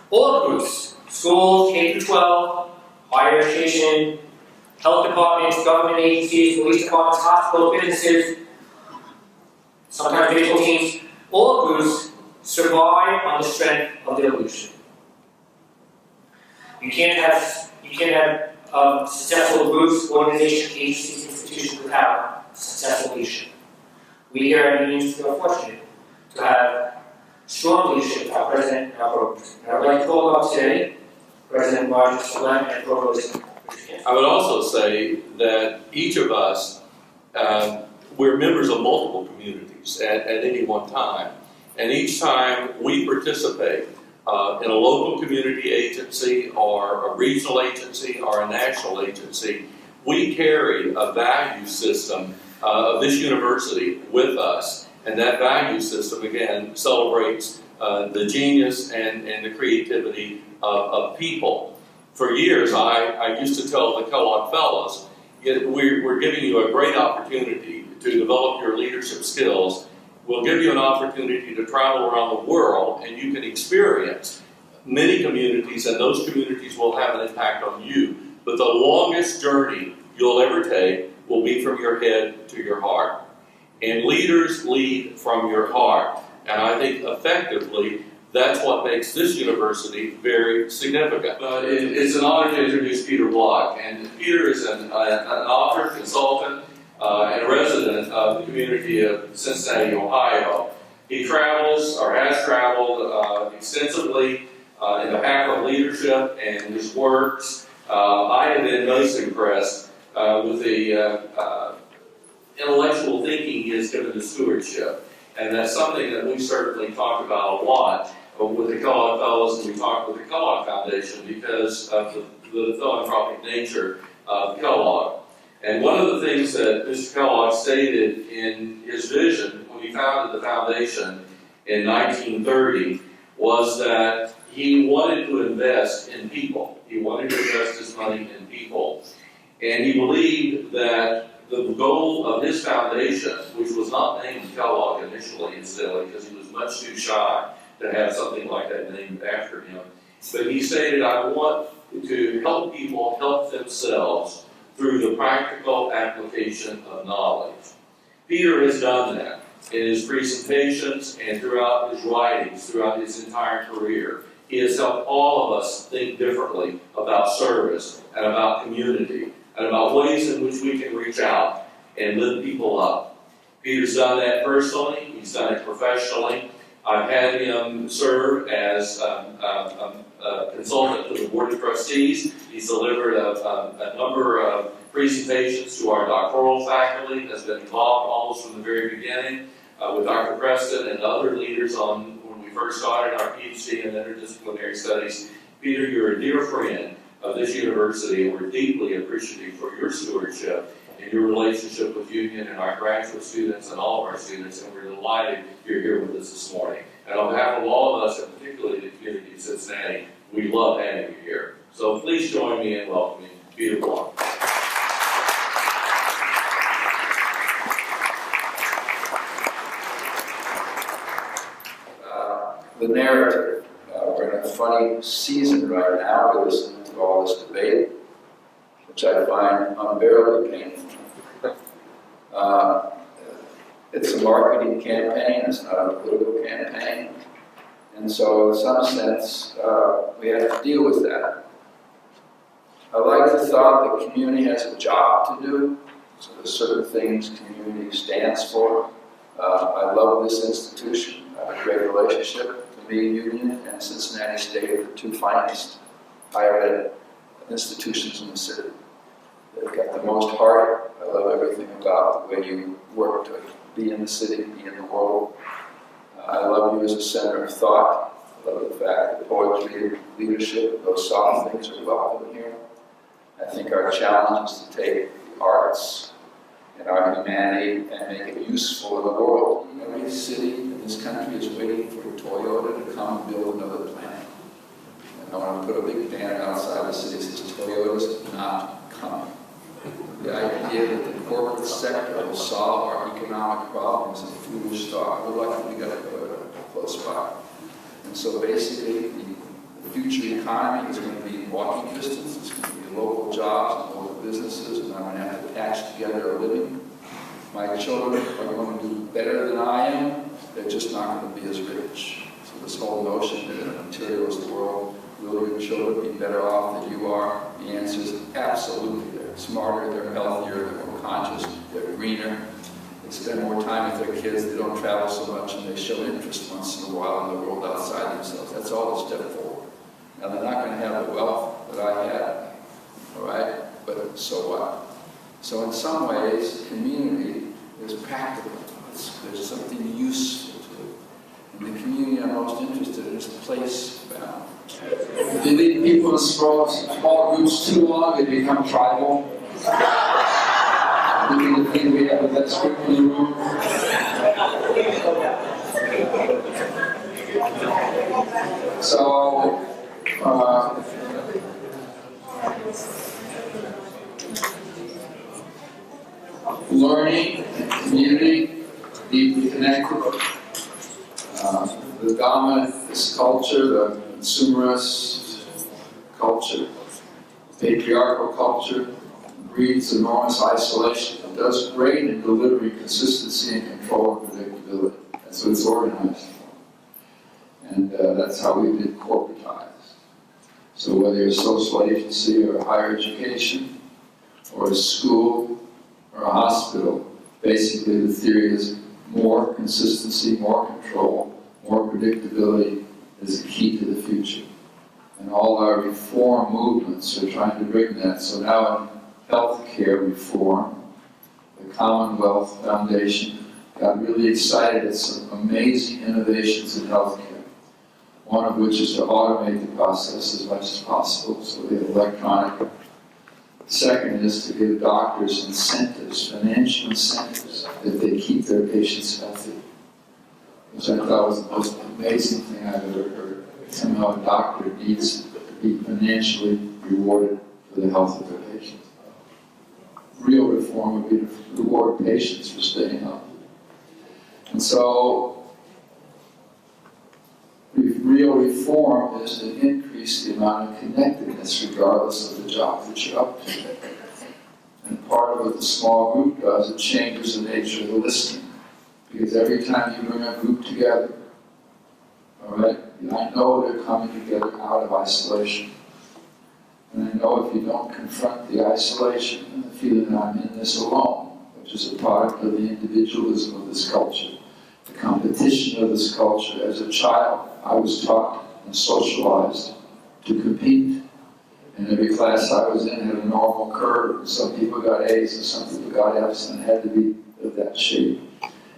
All groups, schools, K through 12, higher education, health departments, government agencies, police departments, hospitals, businesses, sometimes baseball teams, all groups survive on the strength of their leadership. You can't have successful groups, organizations, agencies, institutions without successful leadership. We here at the Insitute are fortunate to have strong leadership, our president and our provost. And I'd like to call up today President Roger Salem and Provost. I would also say that each of us, we're members of multiple communities at any one time. And each time we participate in a local community agency or a regional agency or a national agency, we carry a value system of this university with us. And that value system, again, celebrates the genius and the creativity of people. For years, I used to tell the Kellogg Fellows, we're giving you a great opportunity to develop your leadership skills. We'll give you an opportunity to travel around the world, and you can experience many communities, and those communities will have an impact on you. But the longest journey you'll ever take will be from your head to your heart. And leaders lead from your heart. And I think effectively, that's what makes this university very significant. But it's an honor to introduce Peter Block. And Peter is an author, consultant, and a resident of the community of Cincinnati, Ohio. He travels, or has traveled extensively in behalf of leadership and his works. I have been most impressed with the intellectual thinking he has given to stewardship. And that's something that we certainly talk about a lot with the Kellogg Fellows, and we talk with the Kellogg Foundation because of the philanthropic nature of Kellogg. And one of the things that Mr. Kellogg stated in his vision when he founded the foundation in 1930 was that he wanted to invest in people. He wanted to invest his money in people. And he believed that the goal of his foundation, which was not named Kellogg initially, incidentally, because he was much too shy to have something like that named after him, but he stated, I want to help people help themselves through the practical application of knowledge. Peter has done that in his presentations and throughout his writings, throughout his entire career. He has helped all of us think differently about service and about community and about ways in which we can reach out and lift people up. Peter's done that personally. He's done it professionally. I've had him serve as a consultant to the Board of Trustees. He's delivered a number of presentations to our doctoral faculty that's been involved almost from the very beginning with Dr. Preston and other leaders on when we first started our PhD in interdisciplinary studies. Peter, you're a dear friend of this university, and we're deeply appreciative for your stewardship and your relationship with Union and our graduate students and all of our students, and we're delighted you're here with us this morning. And on behalf of all of us, and particularly the community of Cincinnati, we love having you here. So please join me in welcoming Peter Block. The narrative. We're in a funny season right now. We're listening to all this debate, which I find unbearably painful. It's a marketing campaign, it's not a political campaign. And so in some sense, we have to deal with that. I like the thought that community has a job to do. So there's certain things community stands for. I love this institution. I have a great relationship. To me, Union and Cincinnati State are the two finest higher ed institutions in the city. They've got the most heart. I love everything about the way you work to be in the city, be in the world. I love you as a center of thought. I love the fact that poetry, leadership, those soft things are welcome here. I think our challenge is to take the arts and our humanity and make it useful in the world. Every city in this country is waiting for Toyota to come and build another plant. And I want to put a big banner outside the city that says Toyota's not coming. The idea that the corporate sector will solve our economic problems is a foolish thought. We're lucky we got a Toyota close by. And so basically, the The future economy is going to be walking distance, it's going to be local jobs, and local businesses, and I'm going to have to patch together a living. My children are going to do better than I am, they're just not going to be as rich. So this whole notion that in a materialist world, will your children be better off than you are? The answer is absolutely. They're smarter, they're healthier, they're more conscious, they're greener. They spend more time with their kids, they don't travel so much, and they show interest once in a while in the world outside themselves. That's all a step forward. Now, they're not going to have the wealth that I had, all right? But so what? So in some ways, community is practical. There's something useful to it. And the community I'm most interested in is place-bound. If you leave people in small groups too long, they become tribal. We need to think we have the best group in the room. So, learning, community, deeply connected. The dominant is culture, the consumerist culture, patriarchal culture, breeds enormous isolation. It does great in delivering consistency and control and predictability. That's what it's organized for. And that's how we've been corporatized. So whether you're a social agency or a higher education, or a school, or a hospital, basically the theory is more consistency, more control, more predictability is the key to the future. And all our reform movements are trying to bring that. So now in healthcare reform, the Commonwealth Foundation got really excited at some amazing innovations in healthcare. One of which is to automate the process as much as possible, so we have electronic. The second is to give doctors incentives, financial incentives, that they keep their patients healthy, which I thought was the most amazing thing I've ever heard. Somehow a doctor needs to be financially rewarded for the health of their patients. Real reform would be to reward patients for staying healthy. And so, real reform is to increase the amount of connectedness regardless of the job that you're up to. And part of what the small group does, it changes the nature of the listening. Because every time you bring a group together, all right, I know they're coming together out of isolation. And I know if you don't confront the isolation and the feeling that I'm in this alone, which is a product of the individualism of this culture, the competition of this culture. As a child, I was taught and socialized to compete. And every class I was in had a normal curve. Some people got A's and some people got F's, and it had to be of that shape.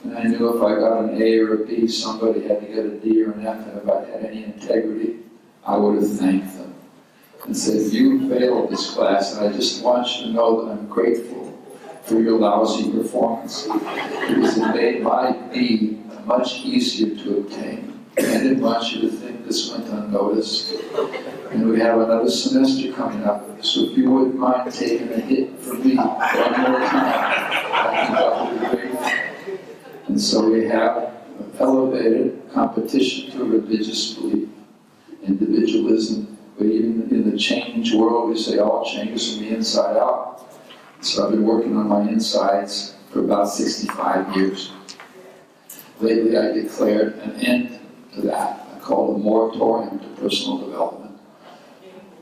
And I knew if I got an A or a B, somebody had to get a D or an F, and if I had any integrity, I would have thanked them and said, you failed this class, and I just want you to know that I'm grateful for your lousy performance, because it made my B much easier to obtain. I didn't want you to think this went unnoticed. And we have another semester coming up, so if you wouldn't mind taking a hit for me one more time, I think that would be great. And so we have elevated competition to religious belief, individualism, but even in the change world, we say all changes from the inside out. So I've been working on my insides for about 65 years. Lately, I declared an end to that. I call it a moratorium to personal development.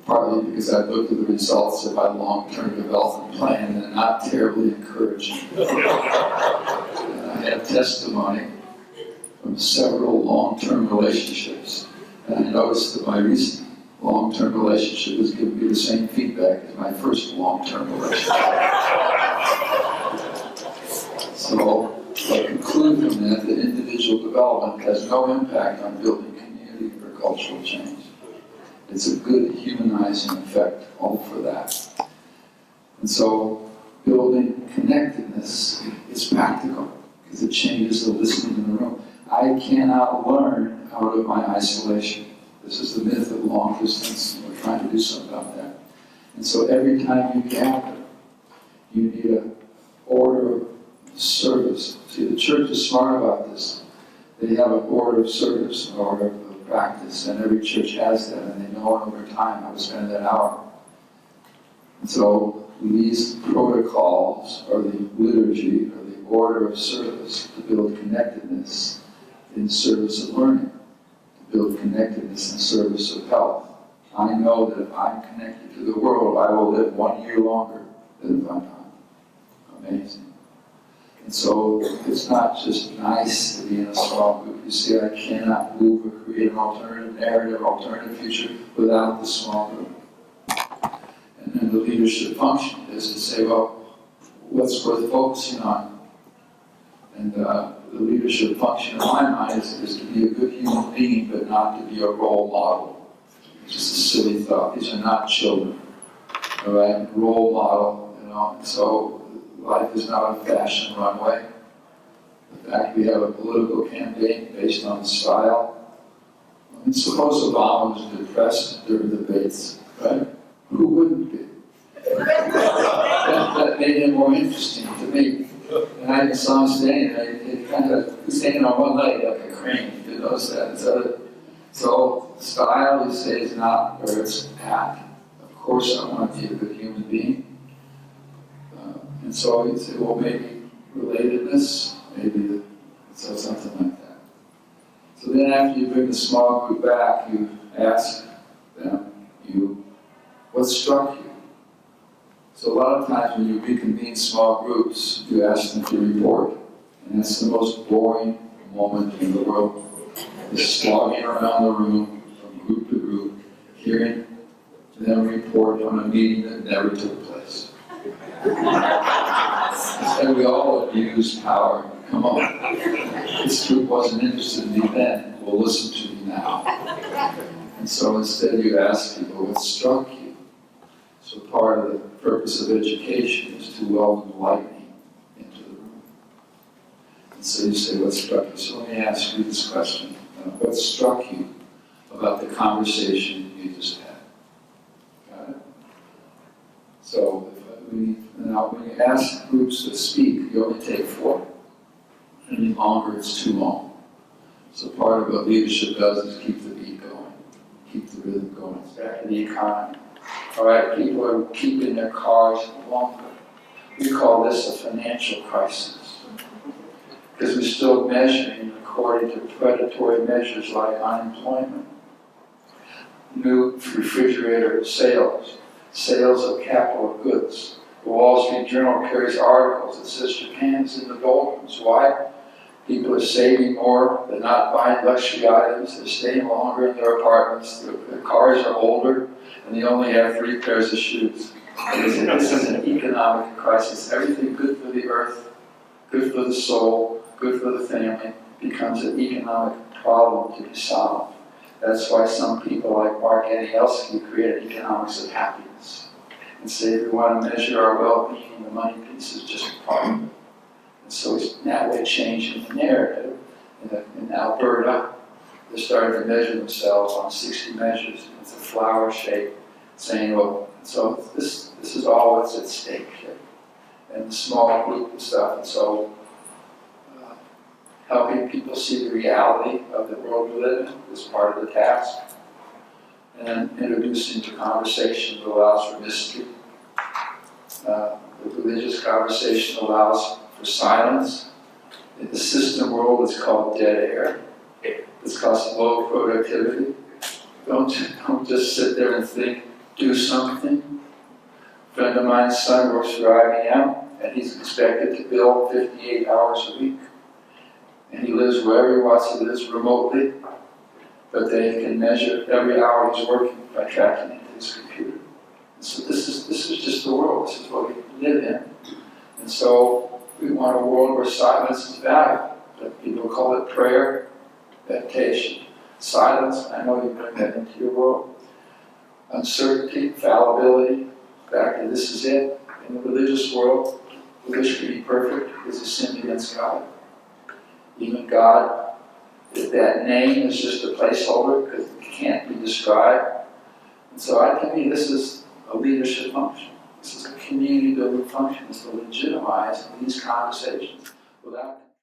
Partly because I've looked at the results of my long-term development plan, and they're not terribly encouraging. I have testimony from several long-term relationships, and I noticed that my recent long-term relationship has given me the same feedback as my first long-term relationship. So I conclude from that individual development has no impact on building community or cultural change. It's a good humanizing effect, all for that. And so building connectedness is practical, because it changes the listening in the room. I cannot learn out of my isolation. This is the myth of long distance, and we're trying to do something about that. And so every time you gather, you need an order of service. See, the church is smart about this. They have an order of service, an order of practice, and every church has that, and they know over time how to spend that hour. And so these protocols, or the liturgy, or the order of service to build connectedness in service of learning, to build connectedness in service of health. I know that if I'm connected to the world, I will live 1 year longer than if I'm not. Amazing. And so it's not just nice to be in a small group. You see, I cannot move or create an alternative narrative, alternative future without the small group. And then the leadership function is to say, well, what's worth focusing on? And the leadership function in my mind is to be a good human being, but not to be a role model. It's just a silly thought. These are not children. All right? Role model, you know. And so life is not a fashion runway. The fact we have a political campaign based on style. I mean, suppose Obama was depressed during debates, right? Who wouldn't be? that made him more interesting to me. And I saw him standing there, he kind of standing on one leg like a crane. You notice that? So style, you say, is not where it's at. Of course I want to be a good human being. And so you say, well, maybe relatedness, maybe so something like that. So then after you bring the small group back, you ask them, what struck you? So a lot of times when you reconvene small groups, you ask them to report. And that's the most boring moment in the world. Just slogging around the room from group to group, hearing them report on a meeting that never took place. And we all abuse power. Come on. This group wasn't interested in me then. Well, listen to me now. And so instead you ask people, what struck you? So part of the purpose of education is to welcome lightning into the room. And so you say, what struck you? So let me ask you this question. What struck you about the conversation you just had? Got it? So now when you ask groups to speak, you only take 4. Any longer, it's too long. So part of what leadership does is keep the beat going, keep the rhythm going. It's back to the economy. All right, people are keeping their cars longer. We call this a financial crisis because we're still measuring according to predatory measures like unemployment, new refrigerator sales, sales of capital goods. The Wall Street Journal carries articles that says Japan is in the doldrums. Why? People are saving more, they're not buying luxury items, they're staying longer in their apartments, their cars are older, and they only have 3 pairs of shoes. This is an economic crisis. Everything good for the earth, good for the soul, good for the family, becomes an economic problem to be solved. That's why some people like Mark Ed.D. created economics of happiness and say if we want to measure our well-being, the money piece is just a part of it. And so now we're changing the narrative. In Alberta, they're starting to measure themselves on 60 measures. It's a flower shape, saying, well, so this is all that's at stake here. And the small group and stuff. And so helping people see the reality of the world we live in is part of the task. And introducing to conversation that allows for mystery. The religious conversation allows for silence. In the system world, it's called dead air. It's called low productivity. Don't just sit there and think, do something. A friend of mine's son works for IBM, and he's expected to bill 58 hours a week. And he lives wherever he wants to live remotely, but they can measure every hour he's working by tracking into his computer. And so this is just the world. This is what we live in. And so we want a world where silence is valued. But people call it prayer, meditation, silence. I know you bring that into your world. Uncertainty, fallibility. Back to this is it. In the religious world, we wish to be perfect is a sin against God. Even God, if that name is just a placeholder because it can't be described. And so to me, this is a leadership function. This is a community building function. It's to legitimize these conversations without